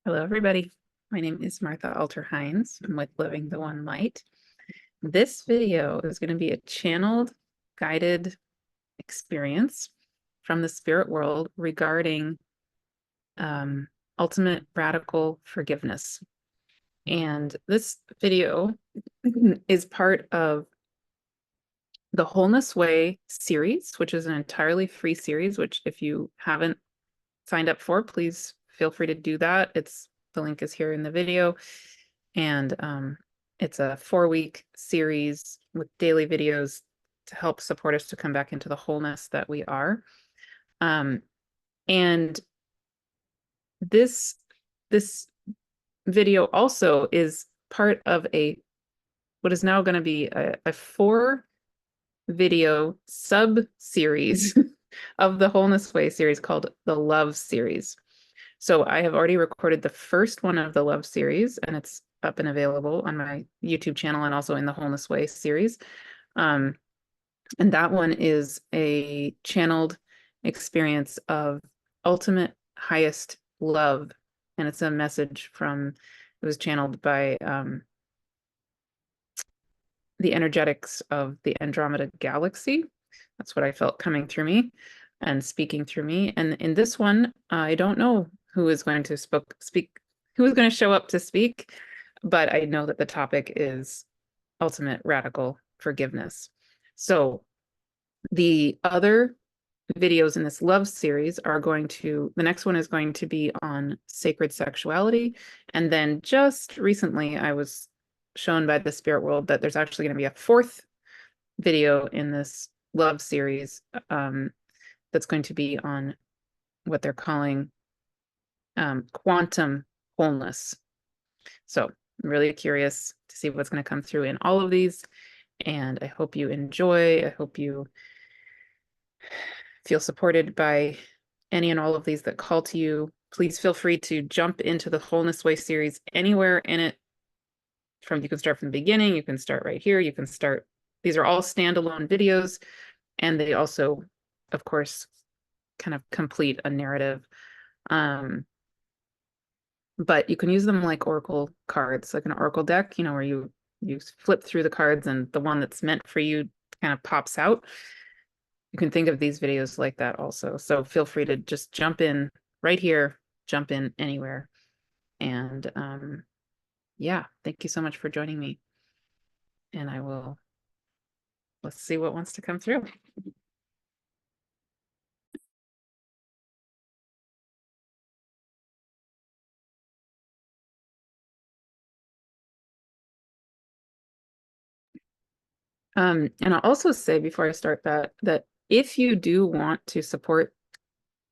Hello, everybody. My name is Martha Alter-Hines. I'm with Living the One Light. This video is going to be a channeled, guided experience from the spirit world regarding ultimate radical forgiveness. And this video is part of the Wholeness Way series, which is an entirely free series, which if you haven't signed up for, please feel free to do that. The link is here in the video. And it's a 4-week series with daily videos to help support us to come back into the wholeness that we are. And this video also is part of what is now going to be a 4-video sub-series of the Wholeness Way series called the Love series. So I have already recorded the first one of the Love series, and it's up and available on my YouTube channel and also in the Wholeness Way series. And that one is a channeled experience of ultimate highest love. And it's a message it was channeled by the energetics of the Andromeda galaxy. That's what I felt coming through me and speaking through me. And in this one, I don't know who is going to who is going to show up to speak, but I know that the topic is ultimate radical forgiveness. So the other videos in this love series the next one is going to be on sacred sexuality. And then just recently I was shown by the spirit world that there's actually going to be a 4th video in this love series that's going to be on what they're calling quantum wholeness. So I'm really curious to see what's going to come through in all of these. And I hope you enjoy. I hope you feel supported by any and all of these that call to you. Please feel free to jump into the Wholeness Way series anywhere in it. You can start from the beginning. You can start right here. These are all standalone videos. And they also, of course, kind of complete a narrative. But you can use them like oracle cards, like an oracle deck, where you flip through the cards and the one that's meant for you kind of pops out. You can think of these videos like that also. So feel free to just jump in right here, jump in anywhere. And yeah, thank you so much for joining me. And let's see what wants to come through. And I'll also say before I start that if you do want to support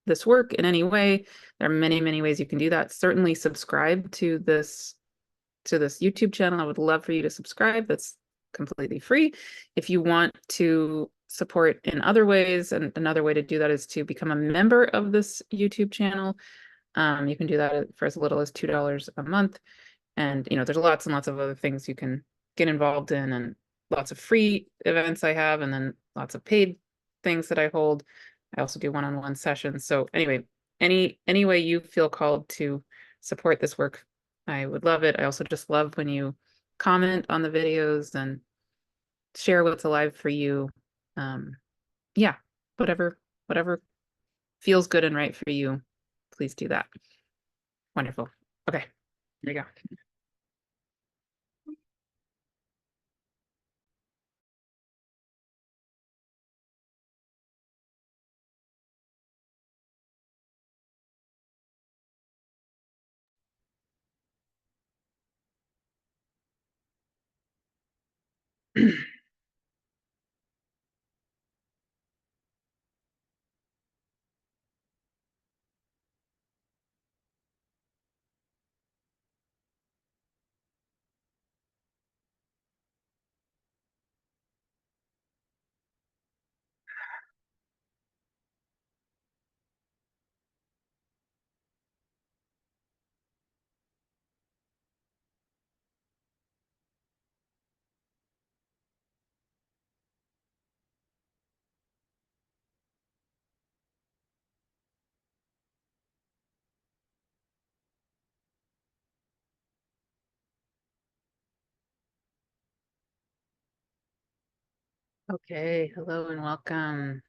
this work in any way, there are many, many ways you can do that. Certainly subscribe to this YouTube channel. I would love for you to subscribe. That's completely free. If you want to support in other ways, and another way to do that is to become a member of this YouTube channel. You can do that for as little as $2 a month. And, there's lots and lots of other things you can get involved in, and lots of free events I have, and then lots of paid things that I hold. I also do one-on-one sessions. So anyway, any way you feel called to support this work, I would love it. I also just love when you comment on the videos and share what's alive for you. Yeah, whatever feels good and right for you, please do that. Wonderful. Okay, there you go. Okay, hello and welcome.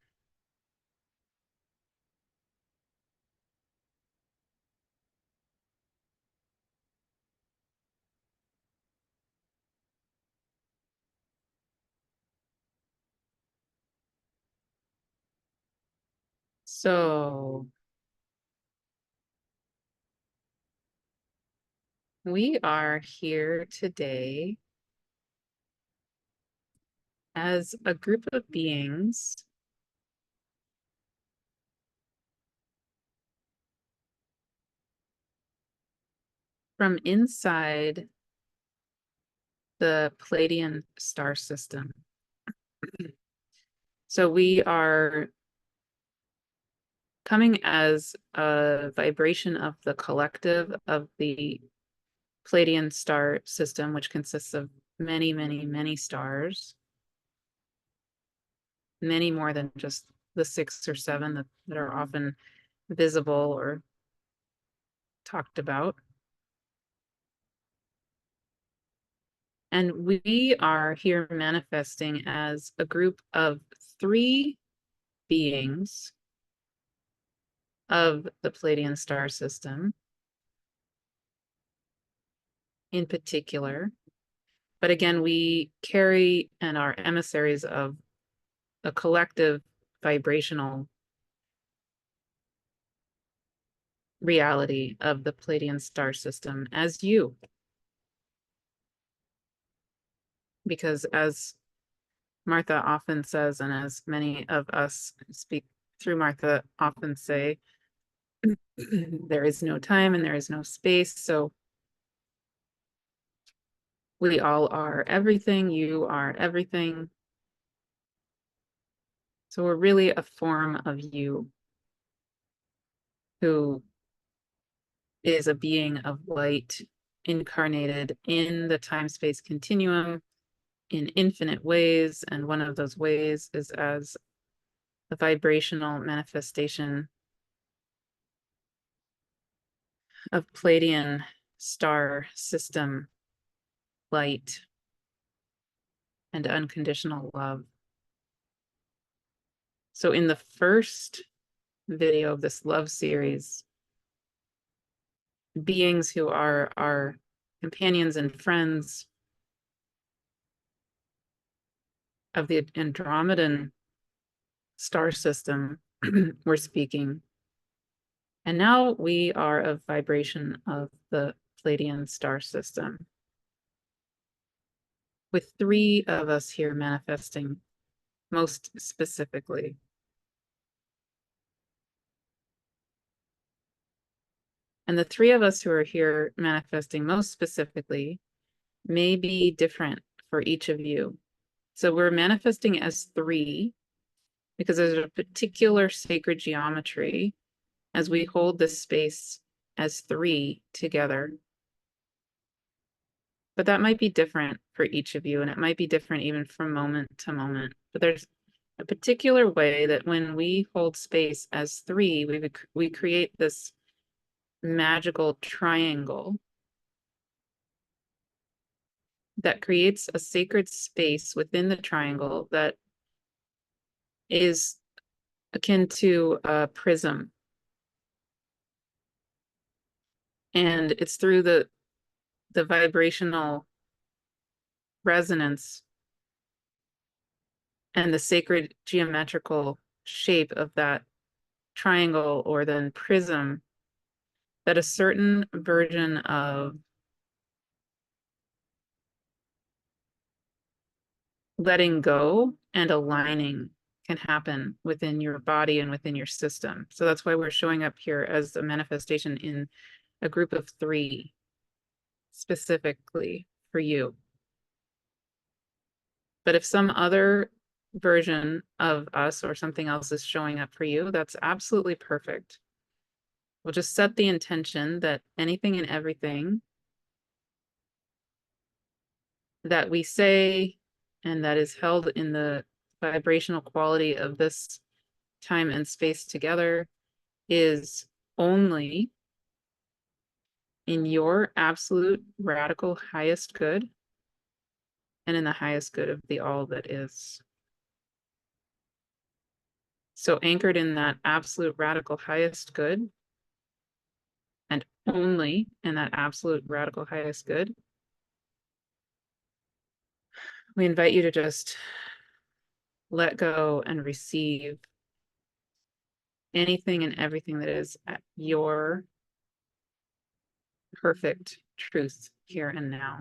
So we are here today as a group of beings from inside the Pleiadian star system. So we are coming as a vibration of the collective of the Pleiadian star system, which consists of many, many, many stars, many more than just the 6 or 7 that are often visible or talked about. And we are here manifesting as a group of 3 beings of the Pleiadian star system in particular. But again, we carry and are emissaries of a collective vibrational reality of the Pleiadian star system as you. Because as Martha often says, and as many of us who speak through Martha often say, there is no time and there is no space. So we all are everything. You are everything. So we're really a form of you who is a being of light incarnated in the time-space continuum in infinite ways. And one of those ways is as the vibrational manifestation of Pleiadian star system light and unconditional love. So in the first video of this love series, beings who are our companions and friends of the Andromedan star system were speaking. And now we are a vibration of the Pleiadian star system, with 3 of us here manifesting most specifically. And the 3 of us who are here manifesting most specifically may be different for each of you. So we're manifesting as 3 because there's a particular sacred geometry as we hold this space as 3 together. But that might be different for each of you, and it might be different even from moment to moment. But there's a particular way that when we hold space as 3, we create this magical triangle that creates a sacred space within the triangle that is akin to a prism. And it's through the vibrational resonance and the sacred geometrical shape of that triangle or then prism that a certain version of letting go and aligning can happen within your body and within your system. So that's why we're showing up here as a manifestation in a group of 3 specifically for you. But if some other version of us or something else is showing up for you, that's absolutely perfect. We'll just set the intention that anything and everything that we say and that is held in the vibrational quality of this time and space together is only in your absolute radical highest good and in the highest good of the all that is. So anchored in that absolute radical highest good, and only in that absolute radical highest good, we invite you to just let go and receive anything and everything that is at your perfect truth here and now.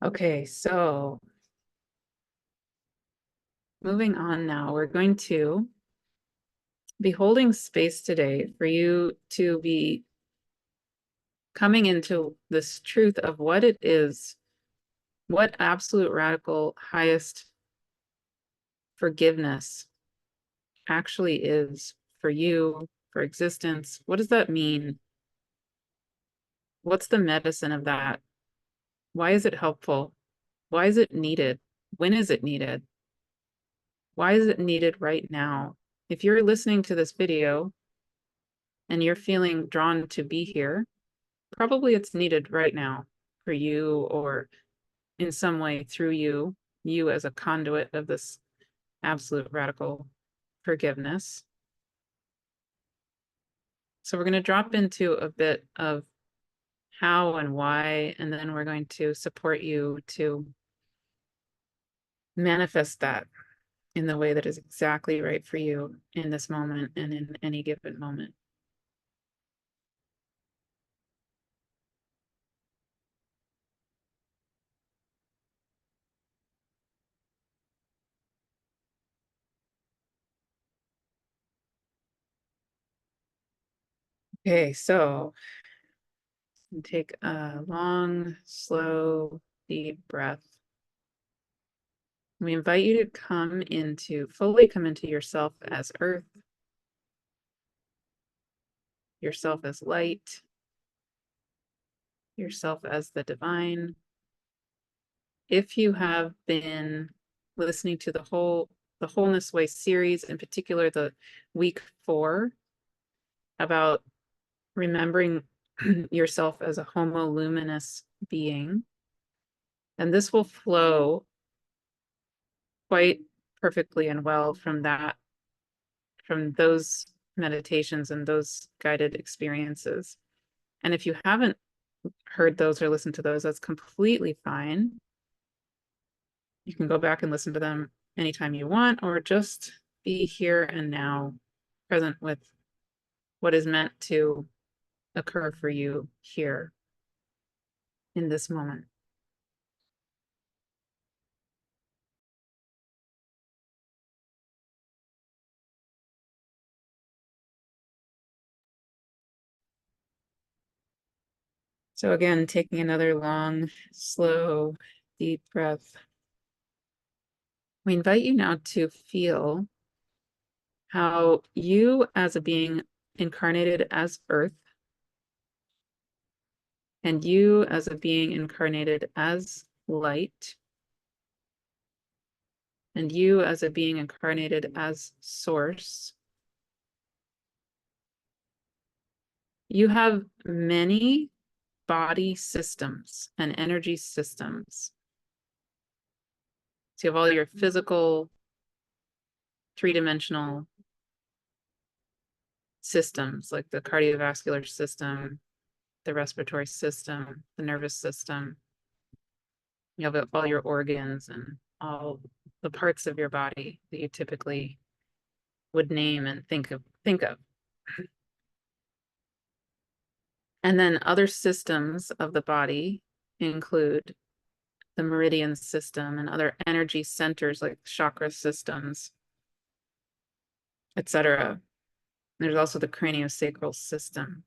Okay, so moving on now, we're going to be holding space today for you to be coming into this truth of what it is, what absolute radical highest forgiveness actually is for you, for existence. What does that mean? What's the medicine of that? Why is it helpful? Why is it needed? When is it needed? Why is it needed right now? If you're listening to this video and you're feeling drawn to be here, probably it's needed right now for you, or in some way through you, you as a conduit of this absolute radical forgiveness. So we're going to drop into a bit of how and why, and then we're going to support you to manifest that in the way that is exactly right for you in this moment and in any given moment. Okay, so take a long, slow, deep breath. We invite you to fully come into yourself as earth, yourself as light, yourself as the divine. If you have been listening to the Wholeness Way series, in particular the week 4, about remembering yourself as a homo luminous being, and this will flow quite perfectly and well from those meditations and those guided experiences. And if you haven't heard those or listened to those, that's completely fine. You can go back and listen to them anytime you want, or just be here and now, present with what is meant to occur for you here in this moment. So again, taking another long, slow, deep breath. We invite you now to feel how you, as a being incarnated as Earth, and you, as a being incarnated as light, and you, as a being incarnated as Source, you have many body systems and energy systems. So you have all your physical, three-dimensional systems, like the cardiovascular system, the respiratory system, the nervous system. You have all your organs and all the parts of your body that you typically would name and think of. And then other systems of the body include the meridian system and other energy centers like chakra systems, etc. There's also the craniosacral system.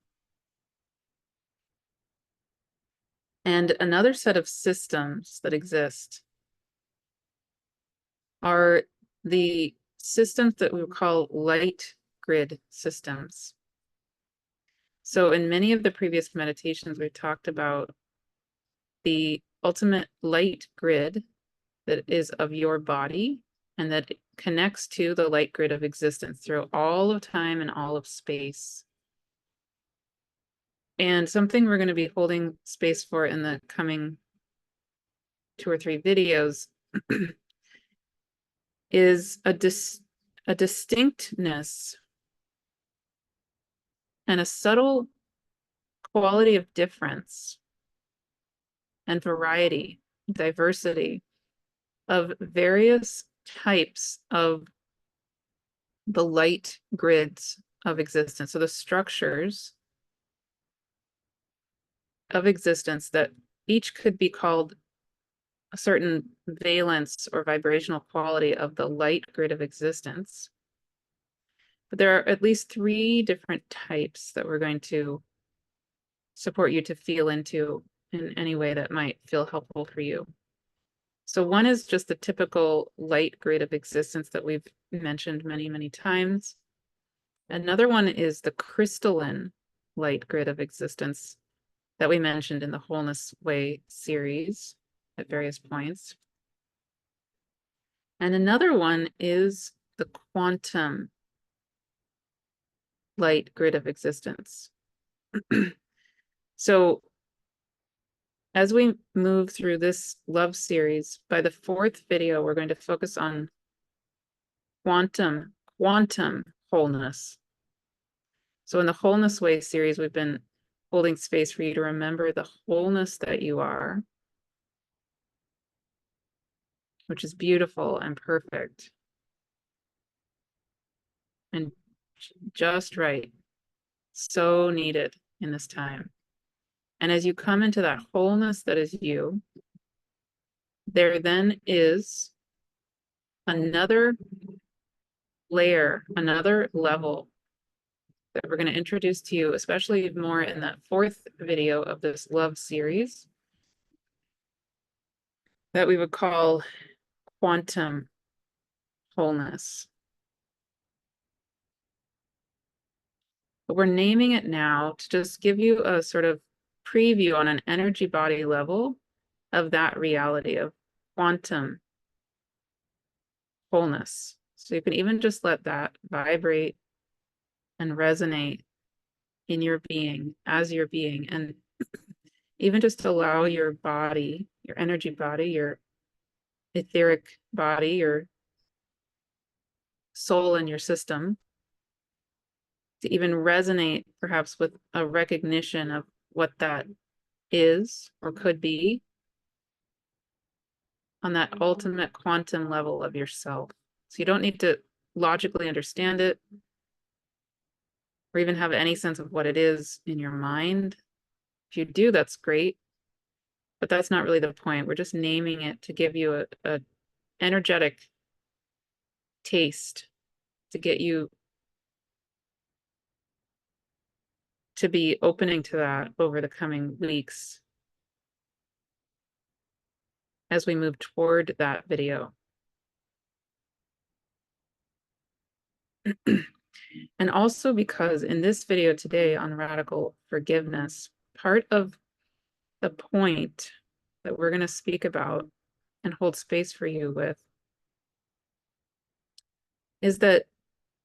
And another set of systems that exist are the systems that we call light grid systems. So in many of the previous meditations, we talked about the ultimate light grid that is of your body and that connects to the light grid of existence through all of time and all of space. And something we're going to be holding space for in the coming 2 or 3 videos is a distinctness and a subtle quality of difference and variety, diversity of various types of the light grids of existence. So the structures of existence that each could be called a certain valence or vibrational quality of the light grid of existence. But there are at least 3 different types that we're going to support you to feel into in any way that might feel helpful for you. So one is just the typical light grid of existence that we've mentioned many, many times. Another one is the crystalline light grid of existence that we mentioned in the Wholeness Way series at various points. And another one is the quantum light grid of existence. So as we move through this love series, by the 4th video, we're going to focus on quantum wholeness. So in the Wholeness Way series, we've been holding space for you to remember the wholeness that you are, which is beautiful and perfect and just right. So needed in this time. And as you come into that wholeness that is you, there then is another layer, another level that we're going to introduce to you, especially more in that 4th video of this love series, that we would call quantum wholeness. But we're naming it now to just give you a sort of preview on an energy body level of that reality of quantum wholeness. So you can even just let that vibrate and resonate in your being, as your being, and even just allow your body, your energy body, your etheric body, your soul and your system to even resonate perhaps with a recognition of what that is or could be on that ultimate quantum level of yourself. So you don't need to logically understand it or even have any sense of what it is in your mind. If you do, that's great, but that's not really the point. We're just naming it to give you a energetic taste, to get you to be opening to that over the coming weeks as we move toward that video. And also because in this video today on radical forgiveness, part of the point that we're going to speak about and hold space for you with is that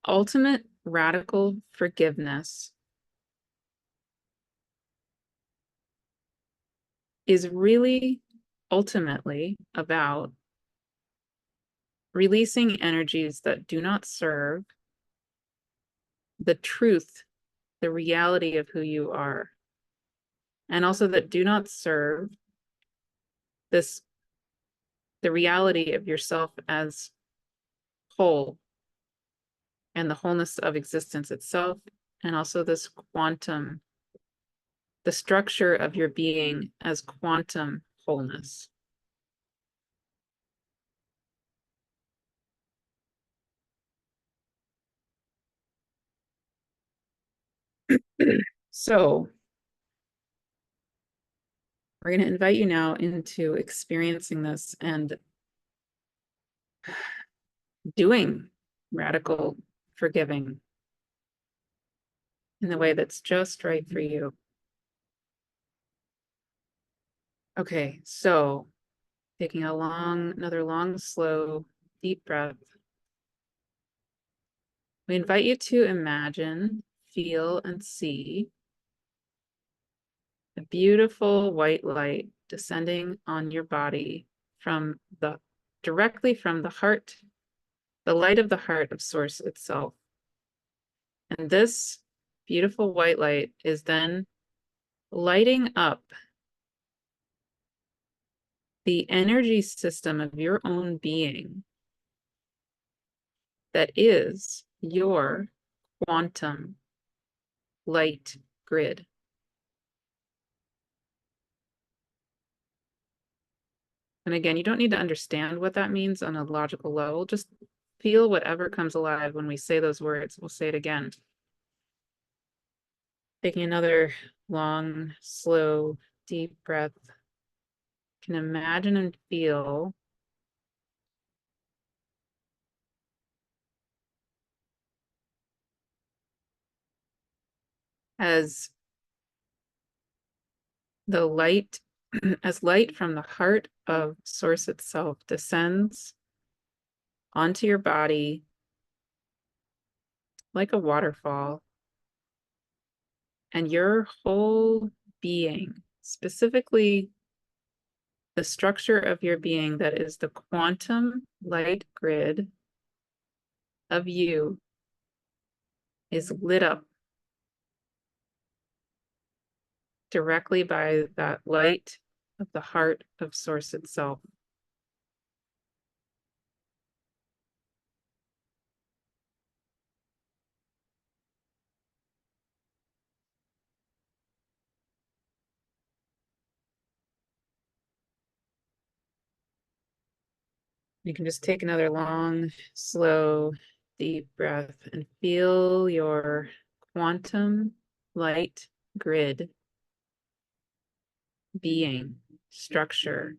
ultimate radical forgiveness is really ultimately about releasing energies that do not serve the truth, the reality of who you are, and also that do not serve the reality of yourself as whole and the wholeness of existence itself, and also this quantum, the structure of your being as quantum wholeness. So we're going to invite you now into experiencing this and doing radical forgiving in the way that's just right for you. Okay, so Taking another long, slow, deep breath. We invite you to imagine, feel, and see a beautiful white light descending on your body directly from the heart, the light of the heart of Source itself. And this beautiful white light is then lighting up the energy system of your own being that is your quantum light grid. And again, you don't need to understand what that means on a logical level. Just feel whatever comes alive when we say those words. We'll say it again. Taking another long, slow, deep breath. You can imagine and feel as the light, as light from the heart of Source itself descends onto your body like a waterfall, and your whole being, specifically the structure of your being that is the quantum light grid of you, is lit up directly by that light of the heart of Source itself. You can just take another long, slow, deep breath and feel your quantum light grid being, structure,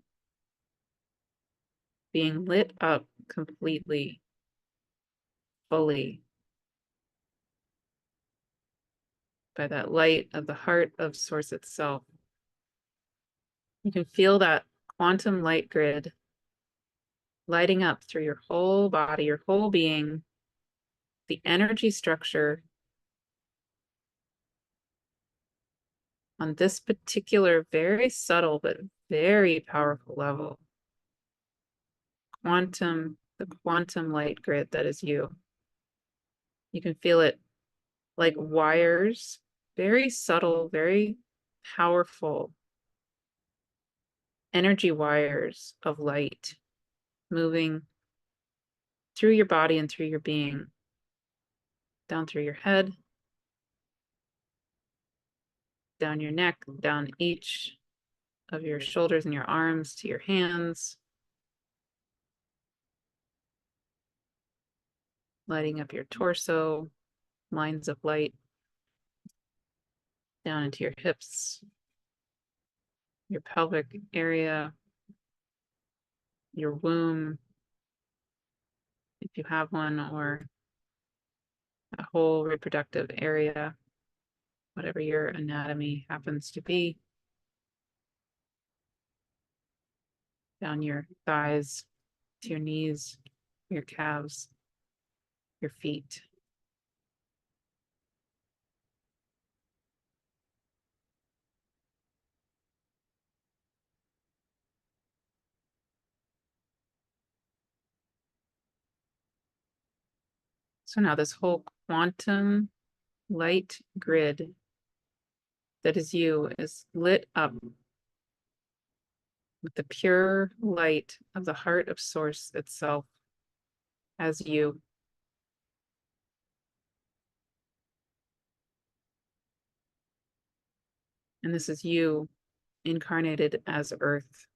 being lit up completely, fully by that light of the heart of Source itself. You can feel that quantum light grid lighting up through your whole body, your whole being, the energy structure on this particular very subtle but very powerful level. The quantum light grid that is you. You can feel it like wires, very subtle, very powerful energy wires of light moving through your body and through your being, down through your head, down your neck, down each of your shoulders and your arms to your hands, lighting up your torso, lines of light down into your hips, your pelvic area, your womb, if you have one, or a whole reproductive area, whatever your anatomy happens to be, down your thighs to your knees, your calves, your feet. So now this whole quantum light grid that is you is lit up with the pure light of the heart of Source itself as you. And this is you incarnated as Earth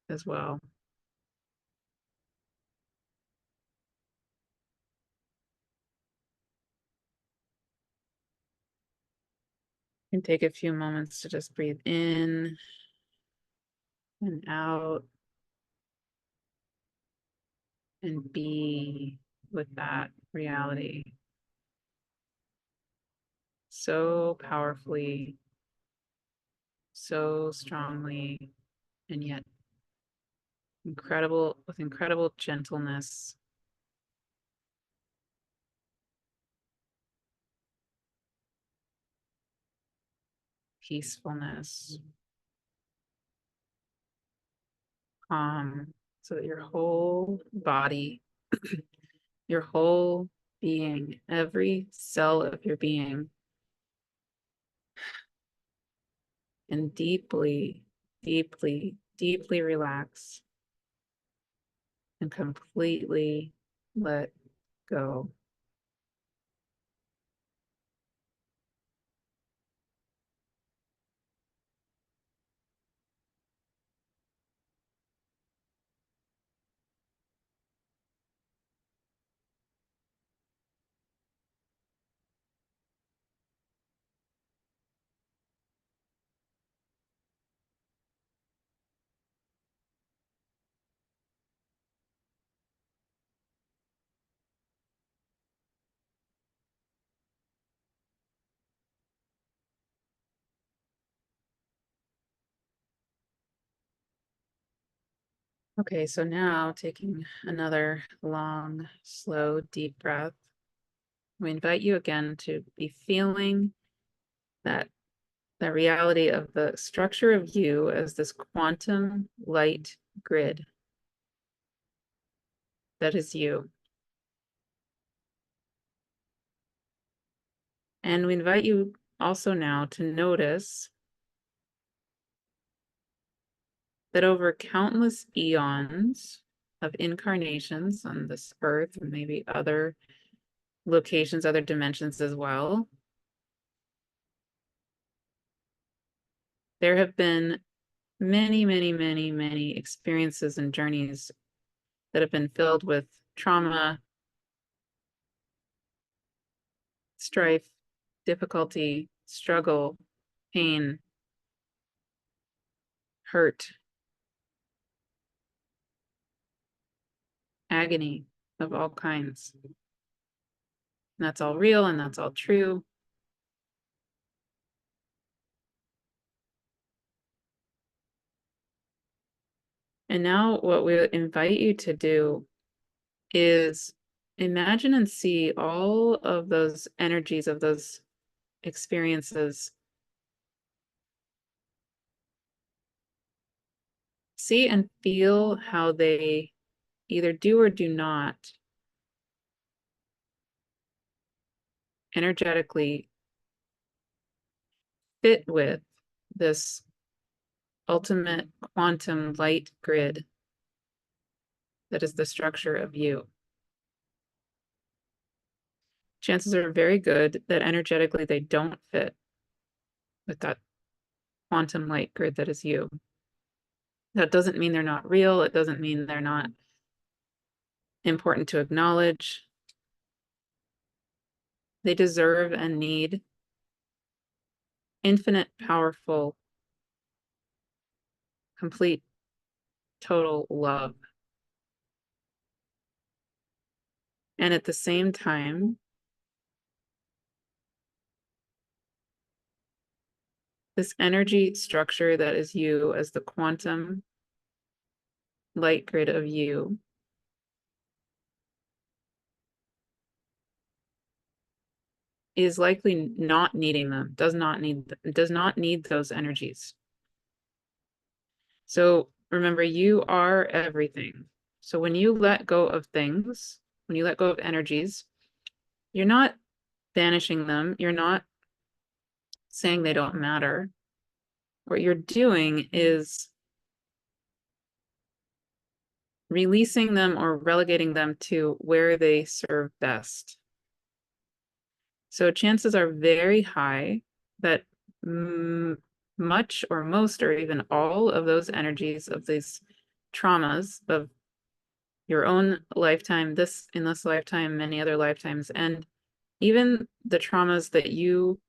as well. You can take a few moments to just breathe in and out and be with that reality so powerfully, so strongly, and yet with incredible gentleness, peacefulness, calm, so that your whole body, your whole being, every cell of your being, and deeply, deeply, deeply relax and completely let go. Okay, so now taking another long, slow, deep breath, we invite you again to be feeling that the reality of the structure of you as this quantum light grid that is you. And we invite you also now to notice that over countless eons of incarnations on this earth and maybe other locations, other dimensions as well, there have been many, many, many, many experiences and journeys that have been filled with trauma, strife, difficulty, struggle, pain, hurt, agony of all kinds. And that's all real and that's all true. And now, what we invite you to do is imagine and see all of those energies of those experiences. See and feel how they either do or do not energetically fit with this ultimate quantum light grid that is the structure of you. Chances are very good that energetically they don't fit with that quantum light grid that is you. That doesn't mean they're not real. It doesn't mean they're not important to acknowledge. They deserve and need infinite, powerful, complete, total love. And at the same time, this energy structure that is you as the quantum light grid of you is likely not needing them, does not need those energies. So remember, you are everything. So when you let go of things, when you let go of energies, you're not banishing them. You're not saying they don't matter. What you're doing is releasing them or relegating them to where they serve best. So chances are very high that much or most or even all of those energies of these traumas of your own lifetime, in this lifetime, many other lifetimes, and even the traumas that you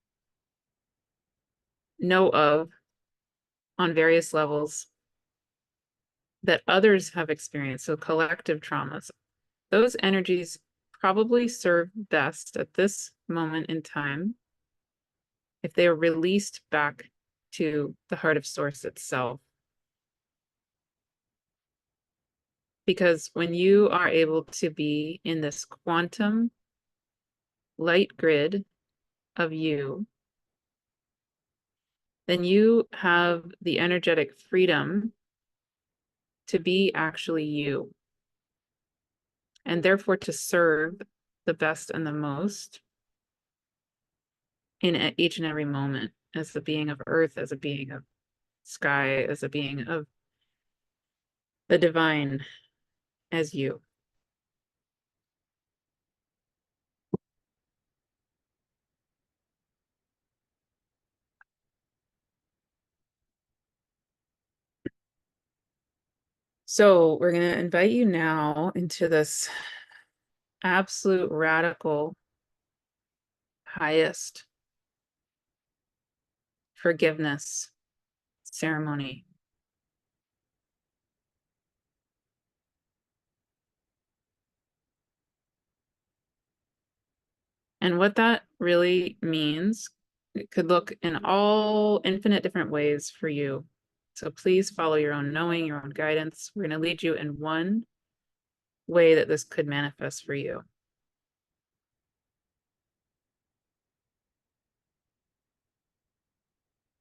know of on various levels that others have experienced, so collective traumas, those energies probably serve best at this moment in time if they are released back to the heart of source itself. Because when you are able to be in this quantum light grid of you, then you have the energetic freedom to be actually you, and therefore to serve the best and the most in each and every moment, as a being of earth, as a being of sky, as a being of the divine, as you. So we're going to invite you now into this absolute radical, highest forgiveness ceremony. And what that really means, it could look in all infinite different ways for you. So please follow your own knowing, your own guidance. We're going to lead you in one way that this could manifest for you.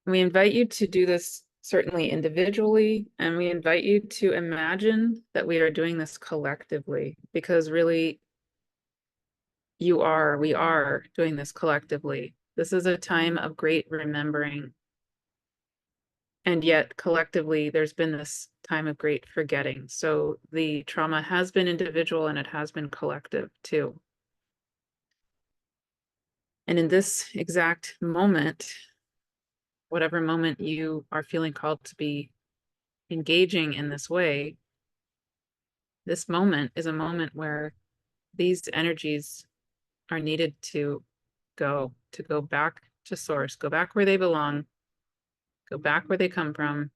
We invite you to do this certainly individually, and we invite you to imagine that we are doing this collectively, because really we are doing this collectively. This is a time of great remembering. And yet collectively, there's been this time of great forgetting. So the trauma has been individual and it has been collective too. And in this exact moment, whatever moment you are feeling called to be engaging in this way, this moment is a moment where these energies are needed to go back to source, go back where they belong, go back where they come from.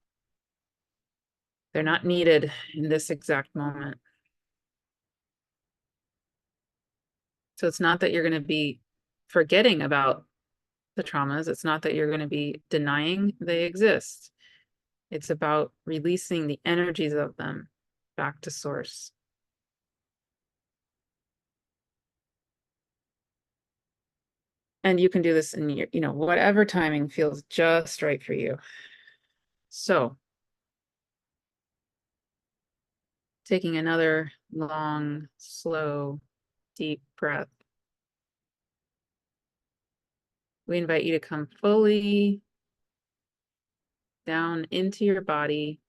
They're not needed in this exact moment. So it's not that you're going to be forgetting about the traumas. It's not that you're going to be denying they exist. It's about releasing the energies of them back to source. And you can do this in your, whatever timing feels just right for you. So, taking another long, slow, deep breath. We invite you to come fully down into your body.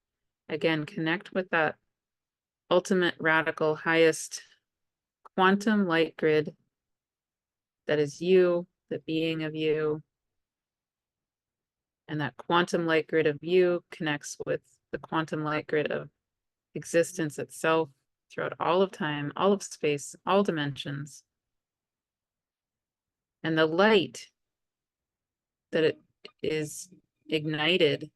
Again, connect with that ultimate, radical, highest quantum light grid that is you, the being of you. And that quantum light grid of you connects with the quantum light grid of existence itself throughout all of time, all of space, all dimensions. And the light that it is ignited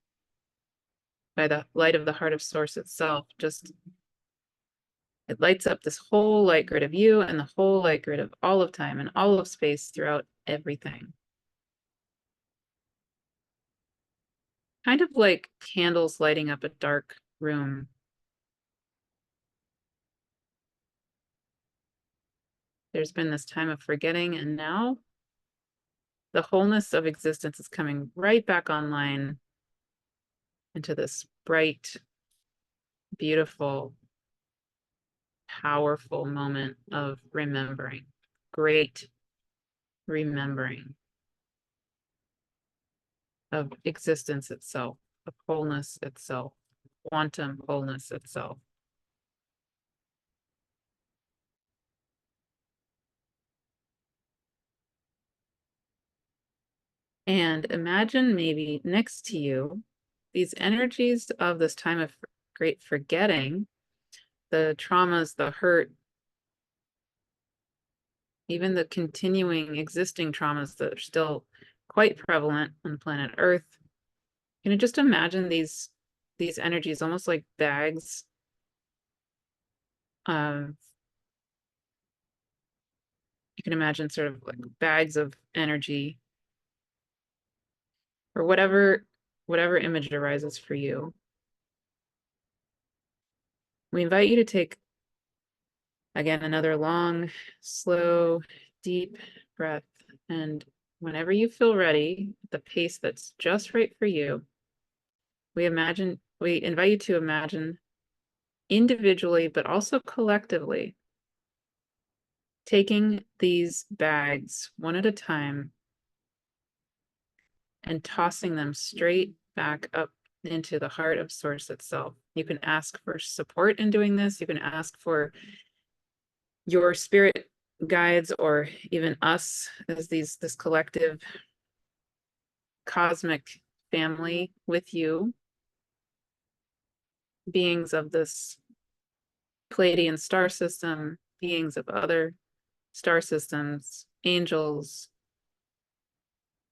by the light of the heart of source itself, it lights up this whole light grid of you and the whole light grid of all of time and all of space throughout everything. Kind of like candles lighting up a dark room. There's been this time of forgetting, and now the wholeness of existence is coming right back online into this bright, beautiful, powerful moment of remembering, great remembering of existence itself, of wholeness itself, quantum wholeness itself. And imagine maybe next to you, these energies of this time of great forgetting, the traumas, the hurt, even the continuing existing traumas that are still quite prevalent on planet Earth. Can you just imagine these energies almost like bags of, you can imagine sort of like bags of energy, or whatever image arises for you. We invite you to take, again, another long, slow, deep breath. And whenever you feel ready, the pace that's just right for you, we invite you to imagine individually, but also collectively, taking these bags one at a time and tossing them straight back up into the heart of Source itself. You can ask for support in doing this. You can ask for your spirit guides or even us as this collective cosmic family with you, beings of this Pleiadian star system, beings of other star systems, angels,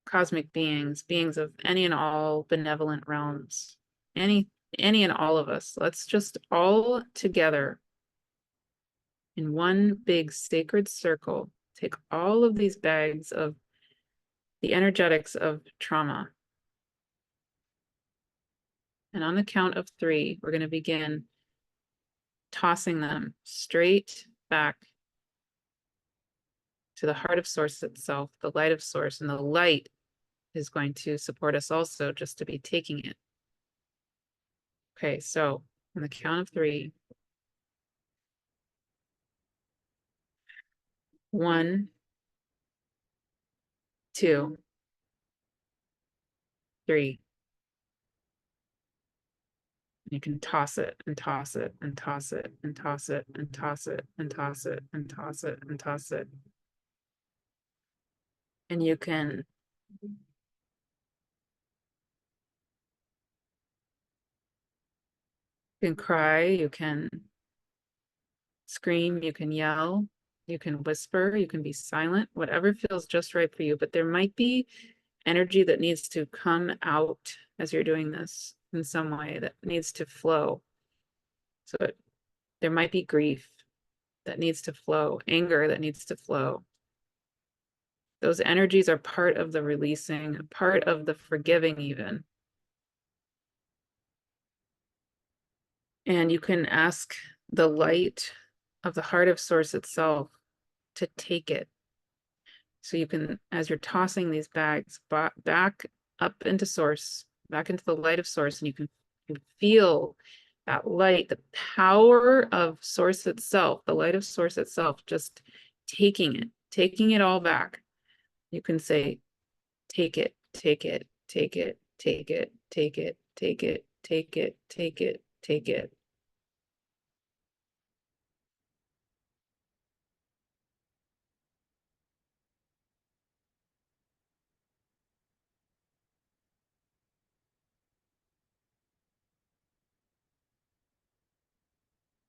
cosmic beings, beings of any and all benevolent realms, any and all of us. Let's just all together in one big sacred circle take all of these bags of the energetics of trauma. And on the count of 3, we're going to begin tossing them straight back to the heart of Source itself, the light of Source. And the light is going to support us also just to be taking it. Okay, so on the count of 3, 1, 2, 3. You can toss it and toss it and toss it and toss it and toss it and toss it and toss it and toss it. And you can cry, you can scream, you can yell, you can whisper, you can be silent, whatever feels just right for you. But there might be energy that needs to come out as you're doing this in some way that needs to flow. So there might be grief that needs to flow, anger that needs to flow. Those energies are part of the releasing, part of the forgiving even. And you can ask the light of the heart of Source itself to take it. So you can, as you're tossing these bags back up into Source, back into the light of Source, and you can feel that light, the power of Source itself, the light of Source itself, just taking it all back. You can say, take it, take it, take it, take it, take it, take it, take it, take it, take it.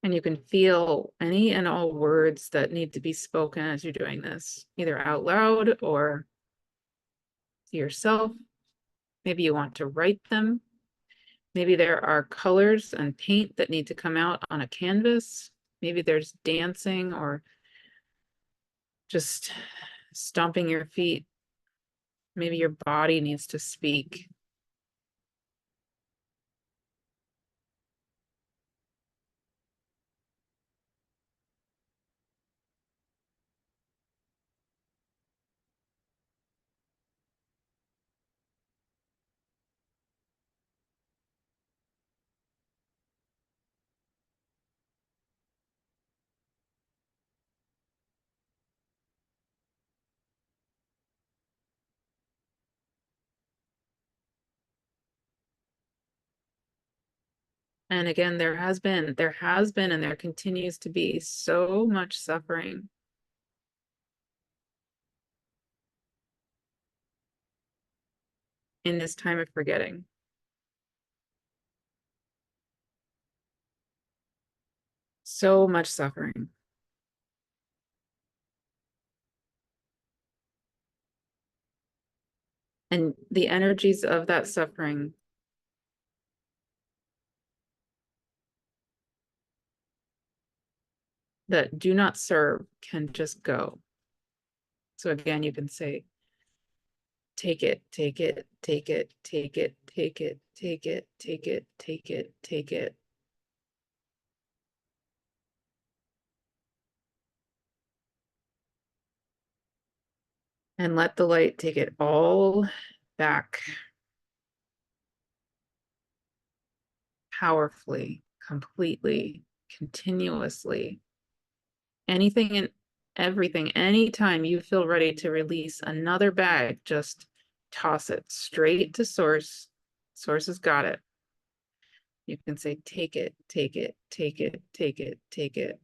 And you can feel any and all words that need to be spoken as you're doing this, either out loud or to yourself. Maybe you want to write them. Maybe there are colors and paint that need to come out on a canvas. Maybe there's dancing or just stomping your feet. Maybe your body needs to speak. And again, there has been, and there continues to be so much suffering in this time of forgetting. So much suffering. And the energies of that suffering that do not serve can just go. So again, you can say, take it, take it, take it, take it, take it, take it, take it, take it, take it. And let the light take it all back powerfully, completely, continuously. Anything and everything, anytime you feel ready to release another bag, just toss it straight to source. Source has got it. You can say, take it, take it, take it, take it, take it.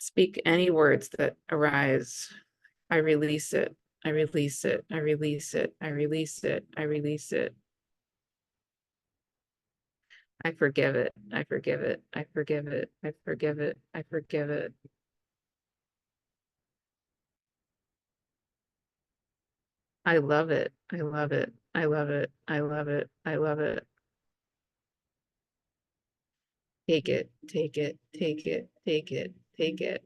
Speak any words that arise. I release it. I release it. I release it. I release it. I release it. I forgive it. I forgive it. I forgive it. I forgive it. I forgive it. I love it. I love it. I love it. I love it. I love it. Take it. Take it. Take it. Take it. Take it.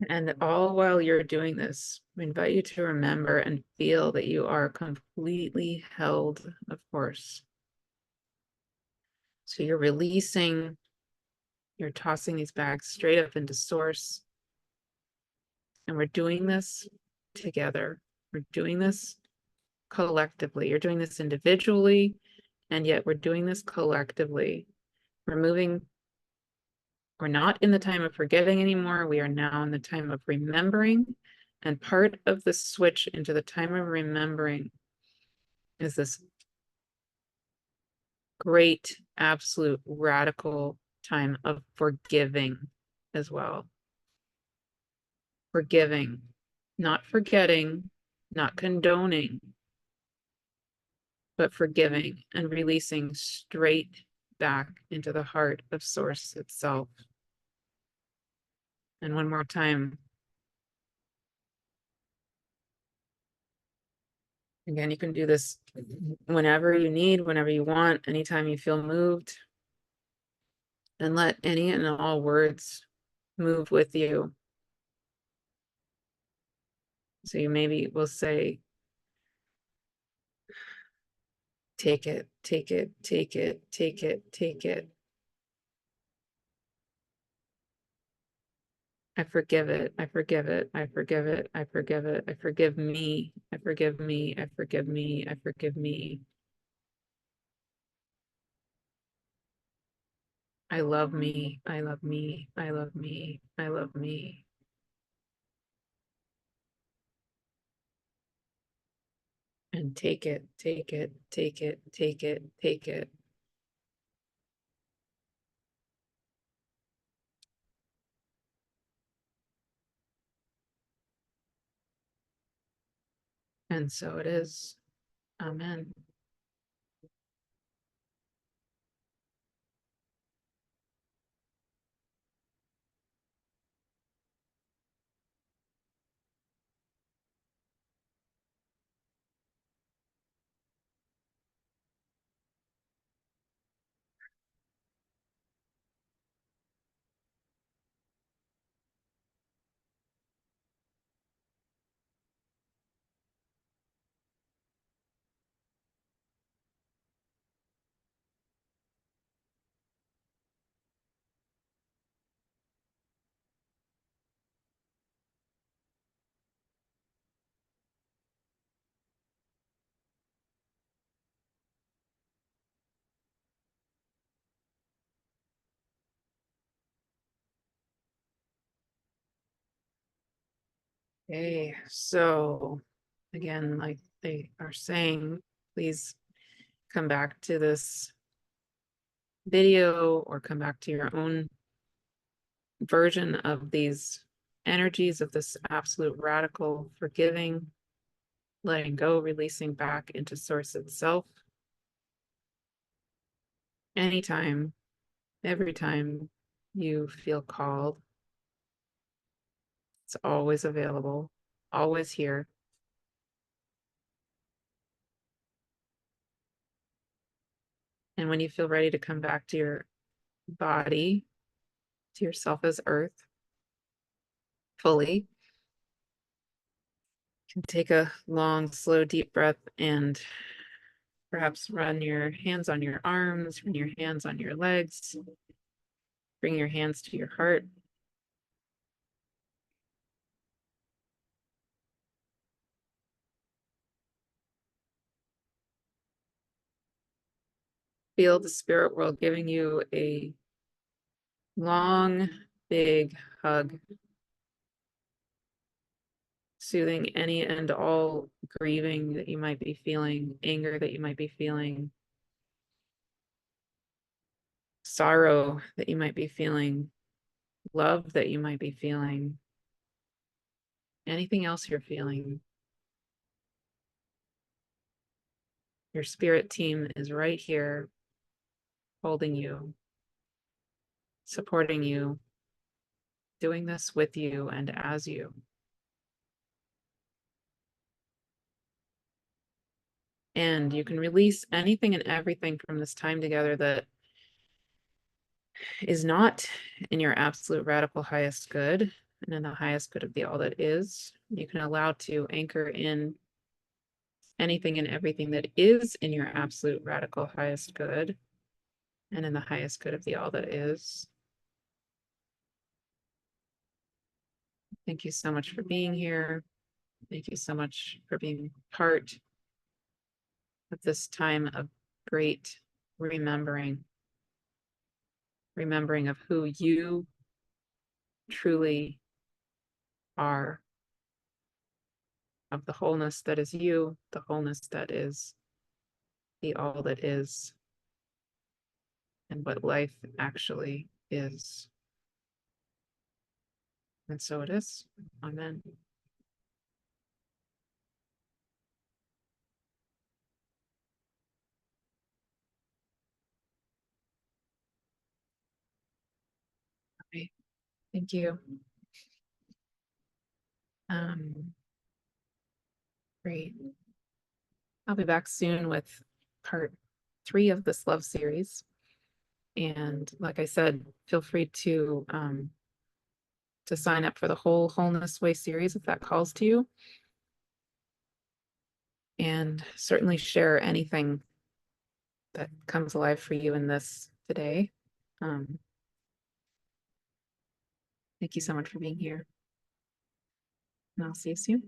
And all while you're doing this, we invite you to remember and feel that you are completely held, of course. So you're releasing, you're tossing these bags straight up into source. And we're doing this together. We're doing this collectively. You're doing this individually, and yet we're doing this collectively. We're not in the time of forgetting anymore. We are now in the time of remembering. And part of the switch into the time of remembering is this great, absolute, radical time of forgiving as well. Forgiving, not forgetting, not condoning, but forgiving and releasing straight back into the heart of Source itself. And one more time. Again, you can do this whenever you need, whenever you want, anytime you feel moved. And let any and all words move with you. So you maybe will say, take it, take it, take it, take it, take it. I forgive it. I forgive it. I forgive it. I forgive it. I forgive me. I forgive me. I forgive me. I forgive me. I love me. I love me. I love me. I love me. And take it, take it, take it, take it, take it. And so it is. Amen. Okay, so Again, like they are saying, please come back to this video or come back to your own version of these energies of this absolute radical forgiving, letting go, releasing back into source itself. Anytime, every time you feel called, it's always available, always here. And when you feel ready to come back to your body, to yourself as earth, fully, you can take a long, slow, deep breath and perhaps run your hands on your arms, run your hands on your legs, bring your hands to your heart. Feel the spirit world giving you a long, big hug, soothing any and all grieving that you might be feeling, anger that you might be feeling, sorrow that you might be feeling, love that you might be feeling, anything else you're feeling. Your spirit team is right here, holding you, supporting you, doing this with you and as you. And you can release anything and everything from this time together that is not in your absolute radical highest good and in the highest good of the all that is. You can allow to anchor in anything and everything that is in your absolute radical highest good and in the highest good of the all that is. Thank you so much for being here. Thank you so much for being part of this time of great remembering, remembering of who you truly are, of the wholeness that is you, the wholeness that is the all that is, and what life actually is. And so it is. Amen. Okay. Thank you. Um, Great. I'll be back soon with part 3 of this love series. And like I said, feel free to sign up for the whole Wholeness Way series if that calls to you. And certainly share anything that comes alive for you in this today. Thank you so much for being here. And I'll see you soon.